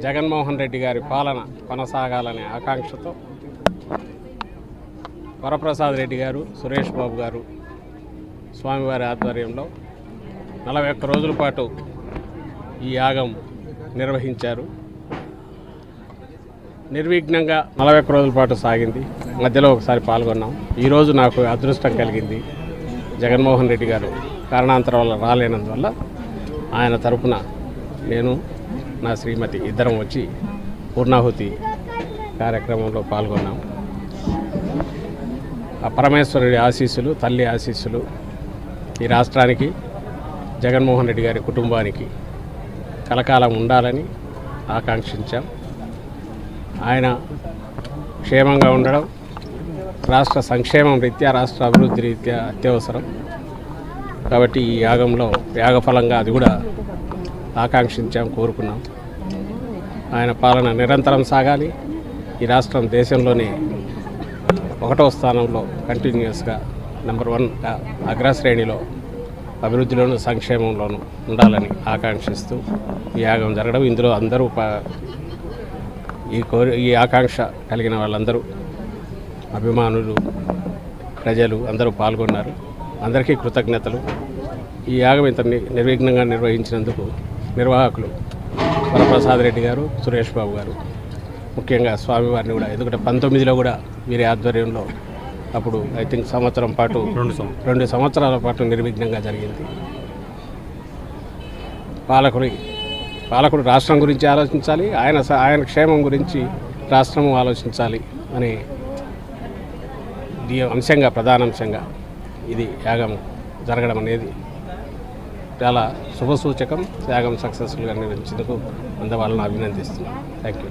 జగన్మోహన్ రెడ్డి గారి పాలన కొనసాగాలనే ఆకాంక్షతో వరప్రసాద్ రెడ్డి గారు, సురేష్ బాబు గారు స్వామివారి ఆధ్వర్యంలో 41 రోజుల పాటు ఈ యాగం నిర్వహించారు. నిర్విఘ్నంగా 41 రోజుల పాటు సాగింది. మధ్యలో ఒకసారి పాల్గొన్నాం. ఈరోజు నాకు అదృష్టం కలిగింది. జగన్మోహన్ రెడ్డి గారు కారణాంతరం వల్ల రాలేనందువల్ల ఆయన తరపున నేను, నా శ్రీమతి ఇద్దరం వచ్చి పూర్ణాహుతి కార్యక్రమంలో పాల్గొన్నాం. ఆ పరమేశ్వరుడి ఆశీస్సులు, తల్లి ఆశీస్సులు ఈ రాష్ట్రానికి, జగన్మోహన్ రెడ్డి గారి కుటుంబానికి కలకాలం ఉండాలని ఆకాంక్షించాం. ఆయన క్షేమంగా ఉండడం రాష్ట్ర సంక్షేమం రీత్యా, రాష్ట్ర అభివృద్ధి రీత్యా అత్యవసరం. కాబట్టి ఈ యాగంలో యాగఫలంగా అది కూడా ఆకాంక్షించాం, కోరుకున్నాం. ఆయన పాలన నిరంతరం సాగాలి. ఈ రాష్ట్రం దేశంలోనే 1వ స్థానంలో కంటిన్యూస్గా నెంబర్ 1గా అగ్రశ్రేణిలో అభివృద్ధిలోను సంక్షేమంలోనూ ఉండాలని ఆకాంక్షిస్తూ ఈ యాగం జరగడం, ఇందులో అందరూ ఈ ఆకాంక్ష కలిగిన వాళ్ళందరూ అభిమానులు, ప్రజలు అందరూ పాల్గొన్నారు. అందరికీ కృతజ్ఞతలు. ఈ యాగం ఇంత నిర్విఘ్నంగా నిర్వహించినందుకు నిర్వాహకులు వరప్రసాద్ రెడ్డి గారు, సురేష్ బాబు గారు, ముఖ్యంగా స్వామివారిని కూడా, ఎందుకంటే 19లో కూడా వీరి ఆధ్వర్యంలో అప్పుడు ఐ థింక్ సంవత్సరం పాటు 2 సంవత్సరాల పాటు నిర్విఘ్నంగా జరిగింది. పాలకుడు రాష్ట్రం గురించి ఆలోచించాలి, ఆయన క్షేమం గురించి రాష్ట్రము ఆలోచించాలి అనే అంశంగా, ప్రధాన అంశంగా ఇది యాగం జరగడం అనేది చాలా శుభసూచకం. యాగం సక్సెస్ఫుల్గా నిర్వహించేందుకు అందరూ వాళ్ళని అభినందిస్తున్నాను. Thank you.